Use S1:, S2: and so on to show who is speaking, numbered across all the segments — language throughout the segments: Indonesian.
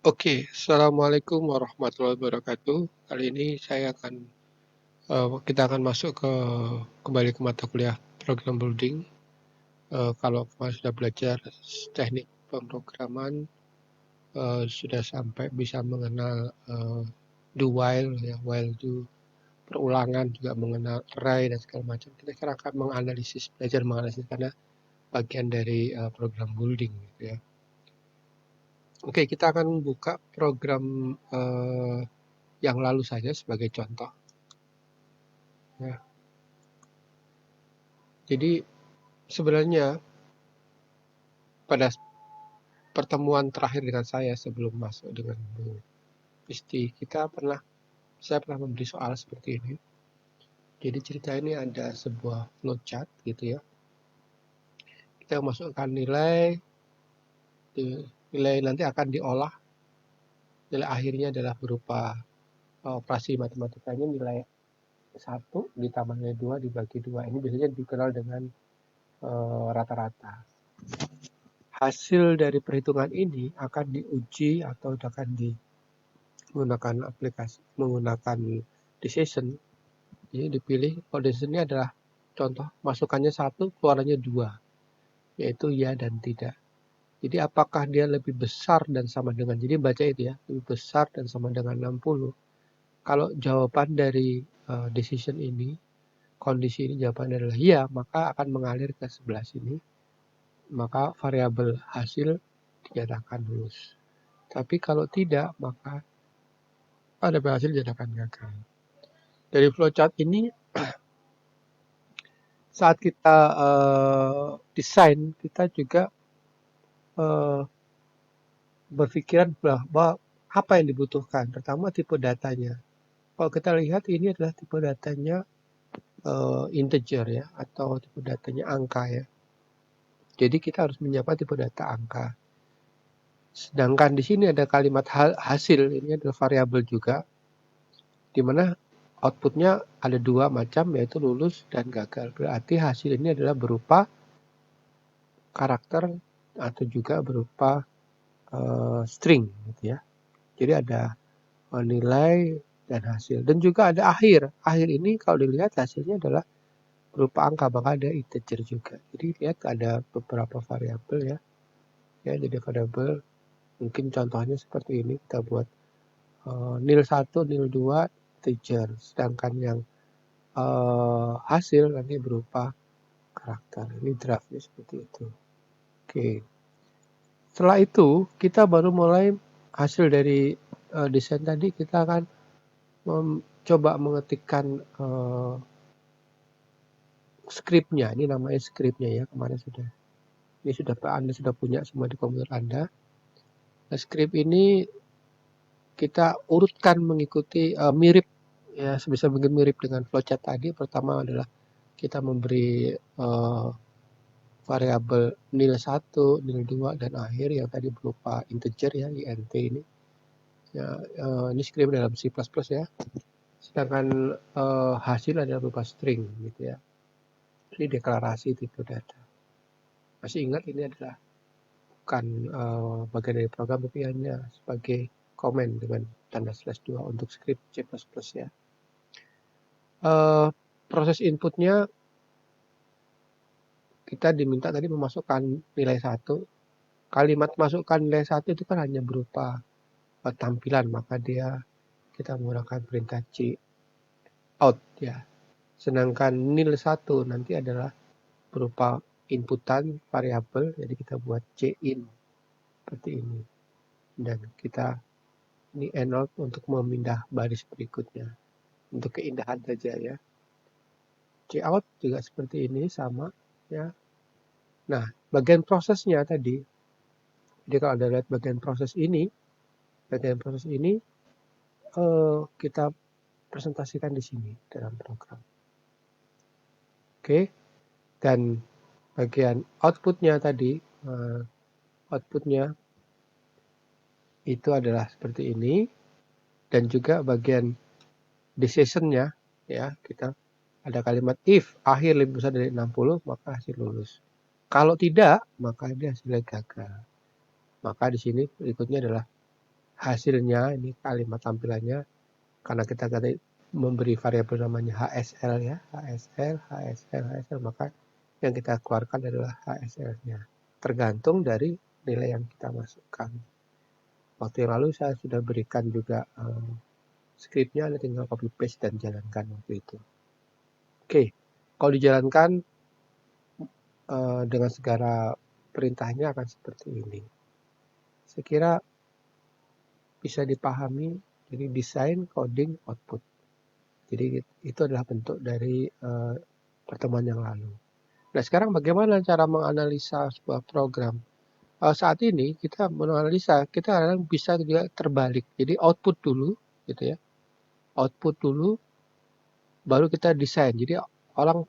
S1: Oke, Assalamualaikum warahmatullahi wabarakatuh. Kali ini kita akan masuk kembali ke mata kuliah program building. Kalau kemarin sudah belajar teknik pemrograman, sudah sampai bisa mengenal do while, ya, while do, perulangan, juga mengenal array dan segala macam. Kita sekarang akan belajar menganalisis karena bagian dari program building, gitu ya. Oke, kita akan buka program yang lalu saja sebagai contoh. Ya. Jadi sebenarnya pada pertemuan terakhir dengan saya sebelum masuk dengan Bu Isti, saya pernah memberi soal seperti ini. Jadi cerita ini ada sebuah flowchart gitu ya. Kita masukkan nilai nanti akan diolah. Nilai akhirnya adalah berupa operasi matematikanya nilai 1 ditambah nilai 2 dibagi 2. Ini biasanya dikenal dengan rata-rata. Hasil dari perhitungan ini akan diuji atau akan menggunakan decision. Jadi dipilih, kalau decision ini adalah contoh, masukannya 1, keluarannya 2, yaitu ya dan tidak. Jadi apakah dia lebih besar dan sama dengan, jadi baca itu ya, lebih besar dan sama dengan 60. Kalau jawaban dari decision ini, kondisi ini jawabannya adalah ya, maka akan mengalir ke sebelah sini, maka variabel hasil dinyatakan lulus. Tapi kalau tidak, maka ada hasil dinyatakan gagal. Dari flowchart ini, saat kita desain, kita juga berpikiran bahwa apa yang dibutuhkan, pertama tipe datanya. Kalau kita lihat ini adalah tipe datanya integer ya, atau tipe datanya angka ya. Jadi kita harus menyiapkan tipe data angka. Sedangkan di sini ada kalimat hasil, ini adalah variabel juga, di mana outputnya ada 2 macam, yaitu lulus dan gagal. Berarti hasil ini adalah berupa karakter atau juga berupa string gitu ya. Jadi ada nilai dan hasil, dan juga ada akhir. Akhir ini kalau dilihat hasilnya adalah berupa angka, maka ada integer juga. Jadi lihat ada beberapa variabel ya. Ya, jadi variabel mungkin contohnya seperti ini, kita buat nil 1, nil 2 integer, sedangkan yang hasil nanti berupa karakter. Ini draftnya seperti itu. Oke. Setelah itu kita baru mulai hasil dari desain tadi, kita akan coba mengetikkan skripnya. Ini namanya skripnya ya, kemarin Anda sudah punya semua di komputer Anda. Nah, skrip ini kita urutkan mengikuti mirip ya, sebisa mungkin mirip dengan flowchart tadi. Pertama adalah kita memberi variabel nil 1, nil 2 dan akhir yang tadi berupa integer ya, int ini. Ya, ini skrip dalam C++ ya. Sedangkan hasil adalah berupa string gitu ya. Ini deklarasi tipe data. Masih ingat ini adalah bukan bagian dari program, tapi hanya sebagai komen dengan tanda /2 untuk script C++ ya. Proses inputnya kita diminta tadi memasukkan nilai 1. Kalimat masukkan nilai 1 itu kan hanya berupa tampilan, maka kita menggunakan perintah C out ya. Sedangkan nil 1 nanti adalah berupa inputan variabel, jadi kita buat C in seperti ini. Dan kita ini end-out untuk memindah baris berikutnya. Untuk keindahan saja ya. C out juga seperti ini, sama ya. Nah, bagian prosesnya tadi, jadi kalau Anda lihat bagian proses ini kita presentasikan di sini dalam program. Oke, dan bagian outputnya tadi, outputnya itu adalah seperti ini, dan juga bagian decision-nya ya, kita ada kalimat if akhir lebih besar dari 60, maka hasil lulus. Kalau tidak, maka dia hasilnya gagal. Maka di sini berikutnya adalah hasilnya, ini kalimat tampilannya, karena kita tadi memberi variabel namanya HSL ya, HSL, maka yang kita keluarkan adalah HSL-nya. Tergantung dari nilai yang kita masukkan. Waktu yang lalu saya sudah berikan juga skripnya, Anda tinggal copy paste dan jalankan waktu itu. Oke, kalau dijalankan dengan segala perintahnya akan seperti ini. Saya kira bisa dipahami, jadi desain, coding, output. Jadi itu adalah bentuk dari pertemuan yang lalu. Nah sekarang bagaimana cara menganalisa sebuah program? Saat ini kita menganalisa, kita kadang bisa juga terbalik. Jadi output dulu, gitu ya. Output dulu, baru kita desain. Jadi orang,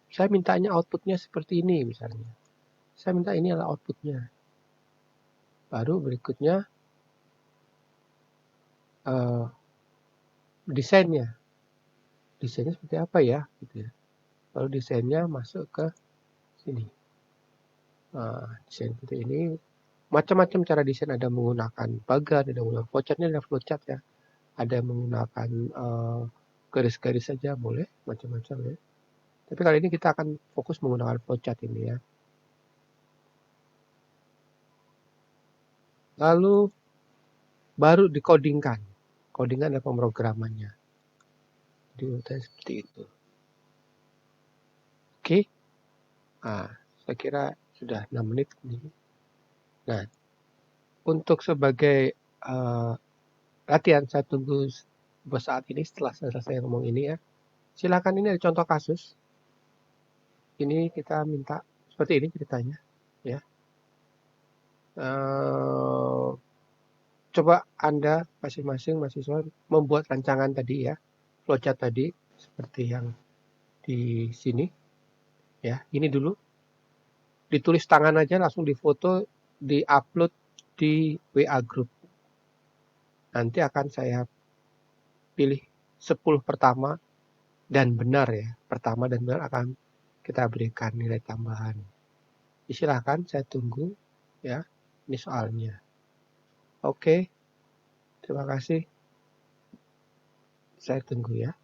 S1: saya mintanya outputnya seperti ini misalnya. Saya minta ini adalah outputnya. Baru berikutnya desainnya. Desainnya seperti apa ya? Gitu ya. Lalu desainnya masuk ke sini. Desain seperti ini. Macam-macam cara desain, ada menggunakan bagan, ada menggunakan flowchart, ini ada flowchart ya. Ada menggunakan garis-garis saja boleh, macam-macam ya. Tapi kali ini kita akan fokus menggunakan flowchart ini ya. Lalu baru dikodingkan. Codingan adalah pemrogramannya. Jadi urutannya seperti itu. Oke. Nah, saya kira sudah 6 menit nih. Nah, untuk sebagai latihan, saya tunggu saat ini setelah selesai ngomong ini ya. Silakan, ini ada contoh kasus. Ini kita minta seperti ini ceritanya ya. Coba Anda masing-masing mahasiswa membuat rancangan tadi ya, flowchart tadi seperti yang di sini ya. Ini dulu ditulis tangan aja, langsung difoto, diupload di WA group. Nanti akan saya pilih 10 pertama dan benar ya. Pertama dan benar akan kita berikan nilai tambahan. Silakan, saya tunggu ya. Ini soalnya. Oke. Terima kasih. Saya tunggu ya.